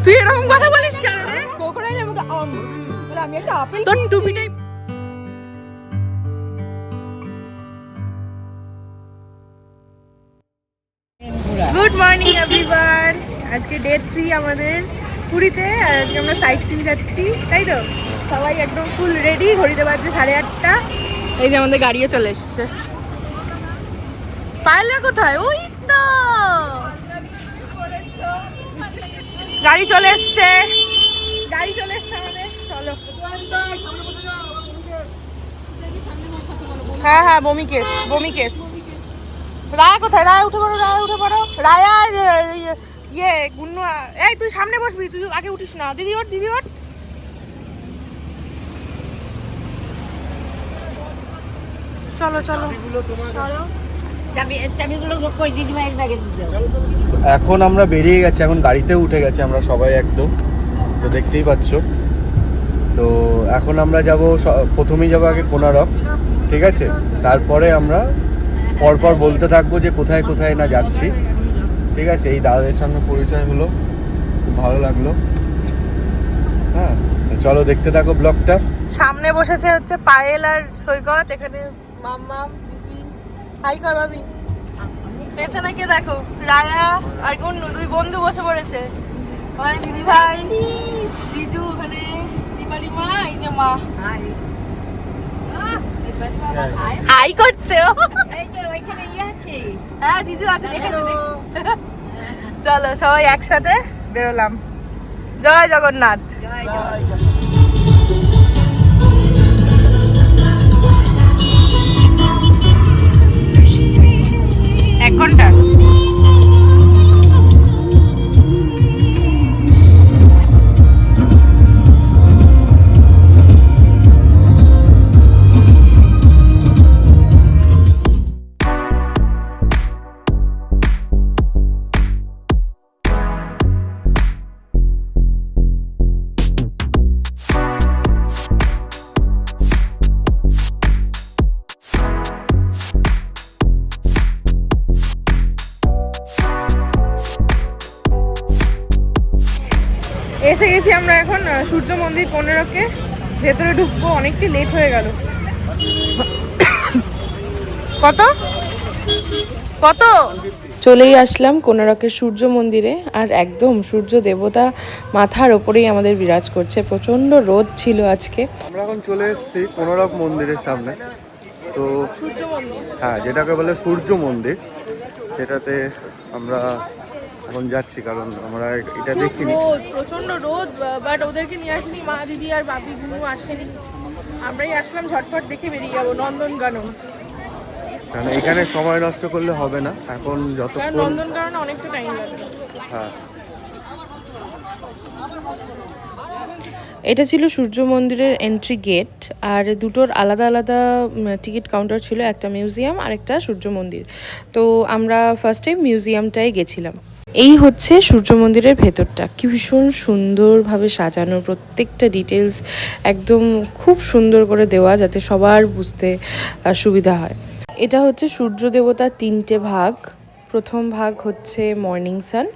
তুই এরকম কথা বলিস কেন রে? কোকোরাইল আমাকে আমি একটা আপেল তোর টুপিটাই। Good morning everyone. আজকে ডে 3 আমাদের পুরীতে, আর আজকে আমরা সাইট সিন যাচ্ছি, তাই তো? সবাই একদম ফুল রেডি, ঘড়িতে বাজছে 8:30। এই যে আমাদের গাড়িও চলে এসছে। পায়েলরা কোথায়? ওই তো গাড়ি চলে এসছে, গাড়ি চলে এসছে আমাদের। চলো। হ্যাঁ হ্যাঁ, বমি কেস, বমি কেস। রায়া কোথায়? রায়া উঠে পড়ো, রায়া উঠে পড়ো। রায়া আর ইয়ে গুন্নু, এই তুই সামনে বসবি, তুই আগে উঠিস না। দিদি ওঠ, দিদি ওঠ। চলো চলো চলো। এখন আমরা বেরিয়ে গেছি, এখন গাড়িতেও উঠে গেছি আমরা সবাই একদম, তো দেখতেই পাচ্ছ। তো এখন আমরা যাব, প্রথমেই যাবো আগে কোনারক, ঠিক আছে? তারপরে আমরা পরপর বলতে থাকবো যে কোথায় কোথায় না যাচ্ছি, ঠিক আছে? এই দাদাদের সঙ্গে পরিচয় হলো, খুব ভালো লাগলো। হ্যাঁ, চলো দেখতে থাকো ব্লগটা। সামনে বসেছে হচ্ছে পায়েল আর সৈকত, এখানে মাম্মাম দিদি। হাই কর ভাবি। পেছনে কে দেখো, রায়া আর গুন্নু, দুই বন্ধু বসে পড়েছে। ওখানে দিদি ভাই, জিজু, ওখানে দীপালি মা, এই যে মা হাই করছে ও। হ্যাঁ জিজু আছে, দেখেছি। চলো সবাই একসাথে বেরোলাম। জয় জগন্নাথ। 1 ঘন্টা। এসে গেছি আমরা এখন সূর্য মন্দির কোনারকে। ভেতরে ঢুকবো, অনেকটা লেট হয়ে গেল। কত কত? চলেই আসলাম কোনারকের সূর্য মন্দিরে, আর একদম সূর্য দেবতা মাথার ওপরেই আমাদের বিরাজ করছে। প্রচন্ড রোদ ছিল আজকে। আমরা এখন চলে এসেছি কোনারক মন্দিরের সামনে। তো হ্যাঁ, যেটাকে বলে সূর্য মন্দির, সেটাতে আমরা এখন যাচ্ছি, কারণ আমরা এটা দেখিনি। প্রচন্ড রোদ, বাট ওদেরকে নিয়ে আসেনি, মা দিদি আর বাপি গুনু আসেনি। আমরাই আসলাম, ঝটফট দেখে বেরিয়ে যাবো নন্দনকানন। কারণ এখানে সময় নষ্ট করলে হবে না, এখন যতক্ষণ নন্দনকানন অনেকটা টাইম লাগবে। হ্যাঁ। এটা ছিল সূর্য মন্দিরের এন্ট্রি গেট, আর দুটোর আলাদা আলাদা টিকিট কাউন্টার ছিল, একটা মিউজিয়াম আর একটা সূর্য মন্দির। তো আমরা ফার্স্ট টাইম মিউজিয়ামটাই গেছিলাম। এই হচ্ছে সূর্য মন্দিরের ভেতরটা, কি ভীষণ সুন্দরভাবে সাজানো, প্রত্যেকটা ডিটেলস একদম খুব সুন্দর করে দেওয়া, যাতে সবার বুঝতে সুবিধা হয়। এটা হচ্ছে সূর্য দেবতার 3টে ভাগ। প্রথম ভাগ হচ্ছে মর্নিং সান,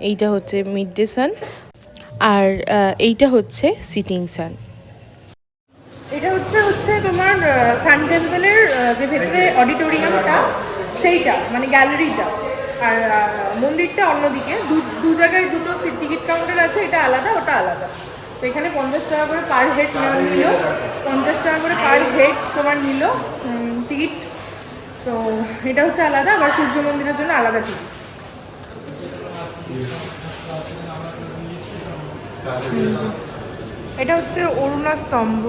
এইটা হচ্ছে মিড ডে সান, আর এইটা হচ্ছে সিটিং সান। এটা হচ্ছে তোমার সান টেম্পলের যে ভেতরে অডিটোরিয়ামটা, সেইটা মানে গ্যালারিটা, আর মন্দিরটা অন্যদিকে। দু জায়গায় দুটো টিকিট কাউন্টার আছে, এটা আলাদা, ওটা আলাদা। তো এখানে 50 টাকা করে পার হেড নিল, 50 টাকা করে পার হেড তোমার নিল টিকিট। তো এটা হচ্ছে আলাদা, আবার সূর্য মন্দিরের জন্য আলাদা টিকিট। এটা হচ্ছে অরুণা স্তম্ভ।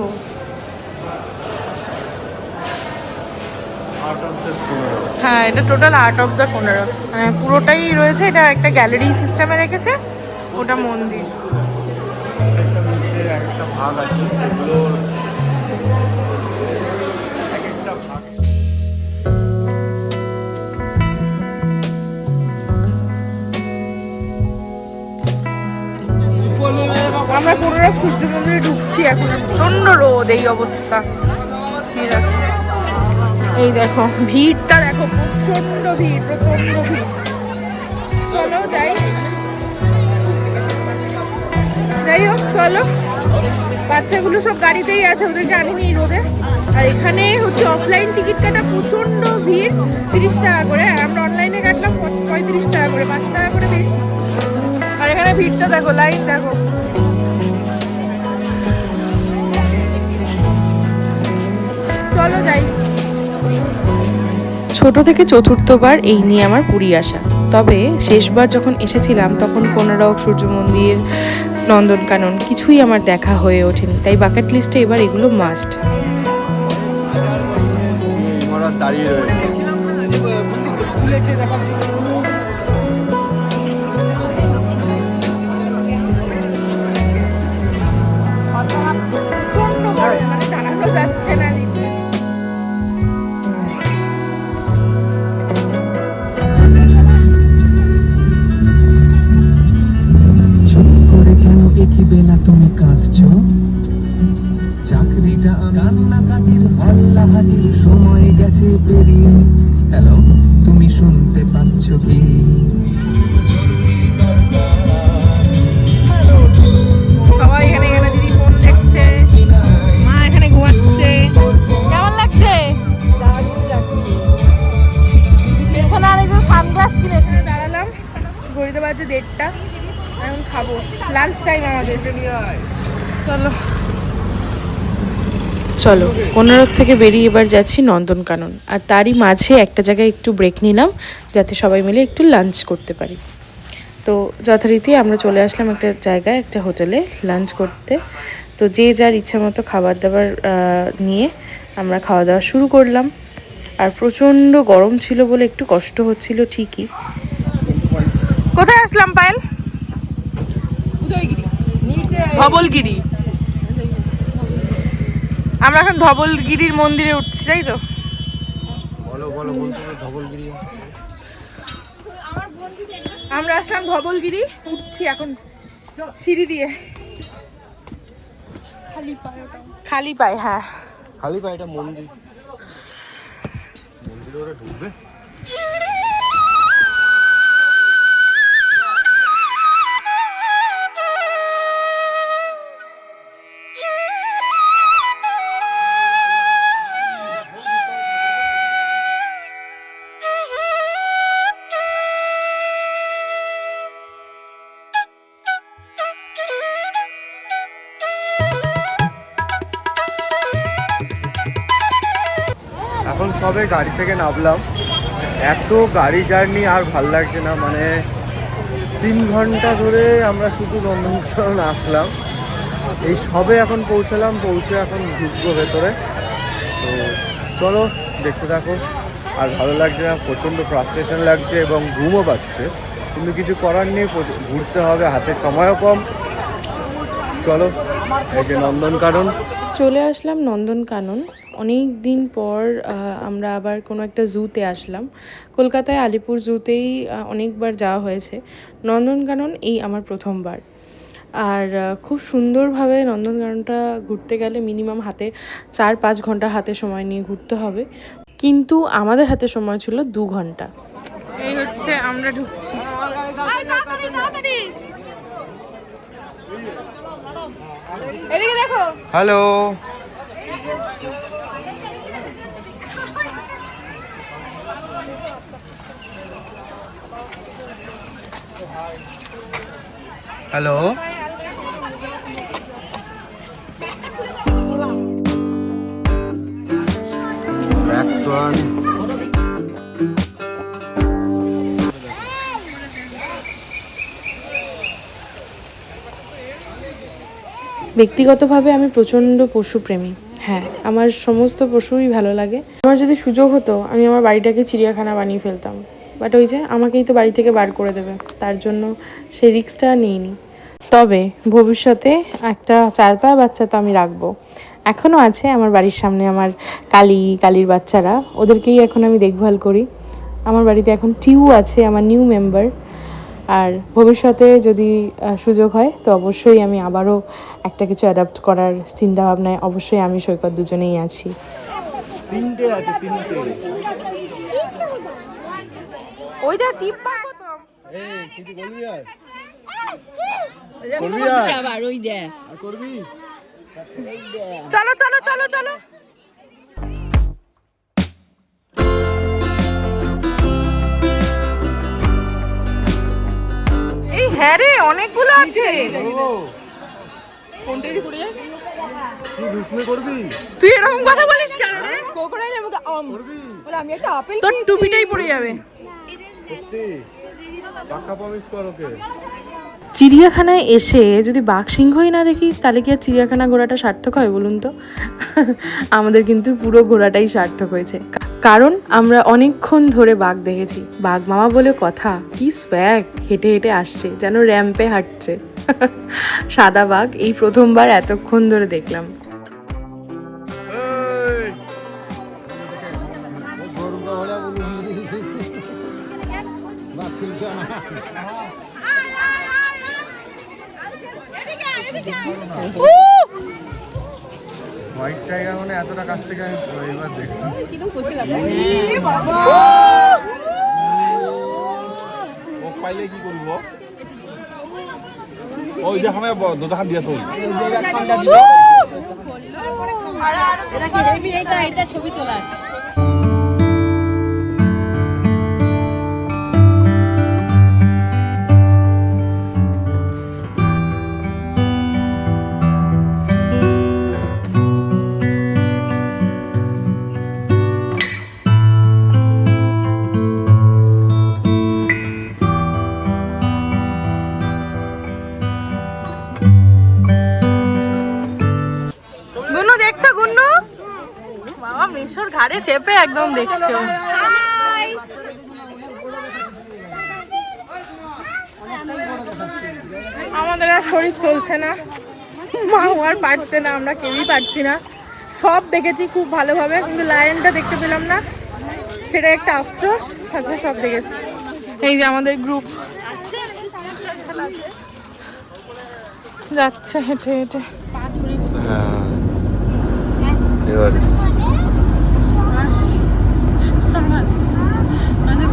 হ্যাঁ, এটা total art of the Konark, মানে পুরোটাই রয়েছে। এটা একটা গ্যালারি সিস্টেমে রেখেছে, ওটা মন্দির। একটা ভাগ আছে, সেগুলোর একটা ভাগ। আমরা কোনারক সূর্য মন্দিরে ঢুকছি এখন। প্রচন্ড রোদ, এই অবস্থা। এই দেখো ভিড়টা, দেখো প্রচুর প্রচন্ড ভিড়, প্রচন্ড ভিড়। চলো যাই, যাই হোক চলো। বাচ্চাগুলো সব গাড়িতেই আছে, ওদেরকে আনিনি রোদে। আর এখানে হচ্ছে অফলাইন টিকিট কাটা প্রচন্ড ভিড়, 30 টাকা করে। আর আমরা অনলাইনে কাটলাম 35 টাকা করে, 5 টাকা করে বেশি। আর এখানে ভিড়টা দেখো, লাইন দেখো। চলো যাই। ছোট থেকে চতুর্থবার এই নিয়ে আমার পুরী আসা। তবে শেষবার যখন এসেছিলাম তখন কোনারক, সূর্য মন্দির, নন্দনকানন কিছুই আমার দেখা হয়ে ওঠেনি, তাই বাকেট লিস্টে এবার এগুলো মাস্ট। দাঁড়িয়ে রয়েছে। প্রচন্ড বড়, মানে দাঁড়ানো যাচ্ছে না নিচে। চুপ করে কেন একই বেলা তুমি কাঁদছো? চাকরিটা কান্নাকাটির হল্লাহাটির সময় গেছে পেরিয়ে। হ্যালো, তুমি শুনতে পাচ্ছ কি? সবাই এখানে এখানে দিদি ফোন দেখছে, মা এখানে ঘুমাচ্ছে। কেমন লাগছে? পেছনে আরেকজন সানগ্লাস কিনেছে। দাঁড়ালাম, ঘড়িতে বাজে 1:30, এখন খাবো। লাঞ্চ টাইম আমাদের। চলো চলো কোনারক থেকে বেরিয়ে এবার যাচ্ছি নন্দনকানন। আর তারই মাঝে একটা জায়গায় একটু ব্রেক নিলাম যাতে সবাই মিলে একটু লাঞ্চ করতে পারি। তো যথারীতি আমরা চলে আসলাম একটা জায়গায়, একটা হোটেলে লাঞ্চ করতে। তো যে যার ইচ্ছা মতো খাবার দাবার নিয়ে আমরা খাওয়া দাওয়া শুরু করলাম। আর প্রচণ্ড গরম ছিল বলে একটু কষ্ট হচ্ছিল ঠিকই। কোথায় আসলাম পায়েল? ধবলগিরি। আমরা এখন ধবলগিরির মন্দিরে উঠছি, তাই তো? বলো বলো, বলতে ধবলগিরি। আমরা আসলাম ধবলগিরি, উঠছি এখন সিঁড়ি দিয়ে। খালি পায়ে, হ্যাঁ খালি পায়ে। এটা মন্দির, মন্দিরে ওরা ঢুকবে। এখন সবে গাড়ি থেকে নামলাম। এত গাড়ি জার্নি আর ভাল লাগছে না, মানে 3 ঘন্টা ধরে আমরা শুধু নন্দনকানন আসলাম। এই সবে এখন পৌঁছালাম, পৌঁছে এখন ঢুকবো ভেতরে। তো চলো দেখতে থাকো। আর ভালো লাগছে না, প্রচণ্ড ফ্রাস্ট্রেশন লাগছে এবং ঘুমও পাচ্ছে, কিন্তু কিছু করার নেই, ঘুরতে হবে, হাতে সময়ও কম। চলো, এই যে নন্দনকানন। চলে আসলাম নন্দনকানন। অনেক দিন পর আমরা আবার কোনো একটা জুতে আসলাম। কলকাতায় আলিপুর জুতেই অনেকবার যাওয়া হয়েছে, নন্দনকানন এই আমার প্রথমবার। আর খুব সুন্দরভাবে নন্দনকাননটা ঘুরতে গেলে মিনিমাম হাতে 4-5 ঘন্টা হাতে সময় নিয়ে ঘুরতে হবে, কিন্তু আমাদের হাতে সময় ছিল 2 ঘন্টা। এই হচ্ছে আমরা ঢুকছি। এদিকে দেখো। হ্যালো। হ্যালো। ব্যক্তিগতভাবে আমি প্রচণ্ড পশুপ্রেমী। হ্যাঁ, আমার সমস্ত পশুই ভালো লাগে। আমার যদি সুযোগ হতো আমি আমার বাড়িটাকে চিড়িয়াখানা বানিয়ে ফেলতাম, বাট ওই যে আমাকেই তো বাড়ি থেকে বার করে দেবে, তার জন্য সেই রিস্কটা নিইনি। তবে ভবিষ্যতে একটা 4 পায়ে বাচ্চা তো আমি রাখবো। এখনও আছে আমার বাড়ির সামনে আমার কালির বাচ্চারা, ওদেরকেই এখন আমি দেখভাল করি। আমার বাড়িতে এখন টিউ আছে, আমার নিউ মেম্বার। আর ভবিষ্যতে যদি সুযোগ হয় তো অবশ্যই আমি আবারও একটা কিছু অ্যাডাপ্ট করার চিন্তাভাবনায় অবশ্যই আমি সৈকত দুজনেই আছি। 3টে আছে, 3টে। ওই যা টিপ পাবো তো। এই কিছু বলবি আর? আবার ওই দে আর করবি? চলো চলো চলো চলো। এই হ্যাঁ রে, অনেকগুলো আছে। কোনটা যে পড়ে যায়? তুই দুষ্মে করবি? তুই এরকম কথা বলিস কেন রে? কোকোডাইলের মতো আম করবি? বলে আমি একটা আপেল তোর টুপিটাই পড়ে যাবে। সত্যি? পাক্কা প্রমিস কর ওকে। চিড়িয়াখানায় এসে যদি বাঘ সিংহই না দেখি তাহলে কি আর চিড়িয়াখানা ঘোরাটা সার্থক হয় বলুন তো? আমাদের কিন্তু পুরো ঘোরাটাই সার্থক হয়েছে, কারণ আমরা অনেকক্ষণ ধরে বাঘ দেখেছি। বাঘ মামা বলে কথা, কি স্ব্যাগ, হেঁটে হেঁটে আসছে যেন র্যাম্পে হাঁটছে। সাদা বাঘ এই প্রথমবার এতক্ষণ ধরে দেখলাম। হোয়াইট টাইগার মানে এতটা কাছ থেকে আমি এবার দেখলাম। ও পাইলে কি করব? ওই যে আমি দুটাখান দিয়ে তুই এটা ছবি তোলার গুন্নু দেখছো? গুন্নু বাবা মিশোর ঘাড়ে চেপে একদম দেখছো। আমাদের আর শরীর চলছে না, মা আর পারছে না, আমরা কেউই পারছি না। সব দেখেছি খুব ভালোভাবে, কিন্তু লায়নটা দেখতে পেলাম না, সেটা একটা আফসোস। সাথে সব দেখেছি। এই যে আমাদের গ্রুপ যাচ্ছে হেঁটে হেঁটে। হ্যাঁ এবার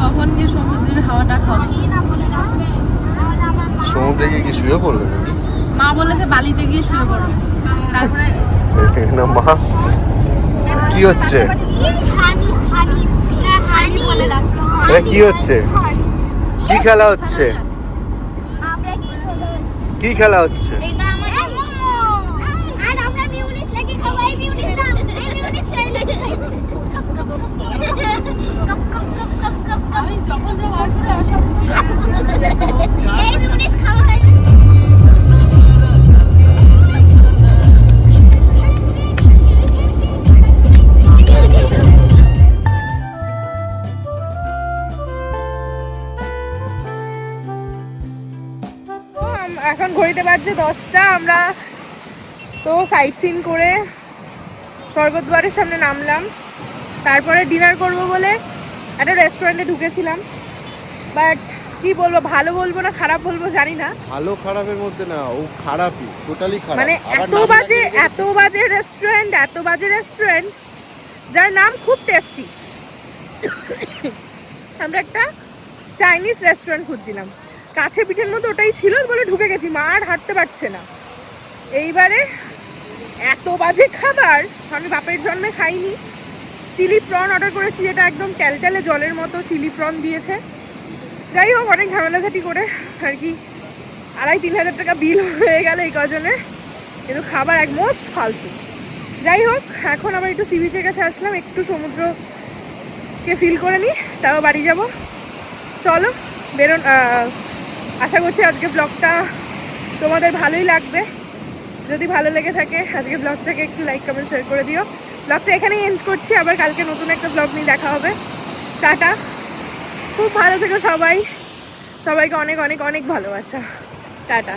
কখন গিয়ে সমুদ্রের হাওয়াটা খাও? সমুদ্রে গিয়ে কি শুয়ে পড়বে নাকি? মা বলেছে বালিতে গিয়ে শুয়ে পড়ো, তারপরে না মা, কি হচ্ছে এটা? কি হচ্ছে? কি খেলা হচ্ছে? কি খেলা হচ্ছে? এখন ঘড়িতে বাজছে 10টা। আমরা তো সাইট সিন করে স্বর্গদ্বারের সামনে নামলাম, তারপরে ডিনার করব বলে একটা রেস্টুরেন্টে ঢুকেছিলাম। বাট কি বলবো, ভালো বলবো না খারাপ বলবো জানি না। ভালো খারাপের মধ্যে না, ও খারাপই, টোটালি খারাপ। মানে এত বাজে রেস্টুরেন্ট যার নাম খুব টেস্টি। আমরা একটা চাইনিজ রেস্টুরেন্ট খুঁজছিলাম, কাছে পিঠের মধ্যে ওটাই ছিল বলে ঢুকে গেছি। মা আর হাঁটতে পারছে না। এইবারে এত বাজে খাবার আমি বাপের জন্মে খাইনি। চিলি প্রন অর্ডার করেছি, যেটা একদম ট্যালট্যালে জলের মতো চিলি প্রন দিয়েছে। যাই হোক, অনেক ঝামেলাঝাটি করে আর কি 2,5-3 হাজার টাকা বিল হয়ে গেল এই কজনে, কিন্তু খাবার এক মোস্ট ফালতু। যাই হোক, এখন আবার একটু সি বিচের কাছে আসলাম, একটু সমুদ্রকে ফিল করে নিই, তাও বাড়ি যাব। চলো বেরোন। আশা করছি আজকে ব্লগটা তোমাদের ভালোই লাগবে। যদি ভালো লেগে থাকে আজকে ব্লগটাকে একটু লাইক কমেন্ট শেয়ার করে দিও। ব্লগটা এখানেই এন্ড করছি, আবার কালকে নতুন একটা ব্লগ নিয়ে দেখা হবে। টাটা, খুব ভালো থেকো সবাই, সবাইকে অনেক অনেক অনেক ভালোবাসা। টাটা।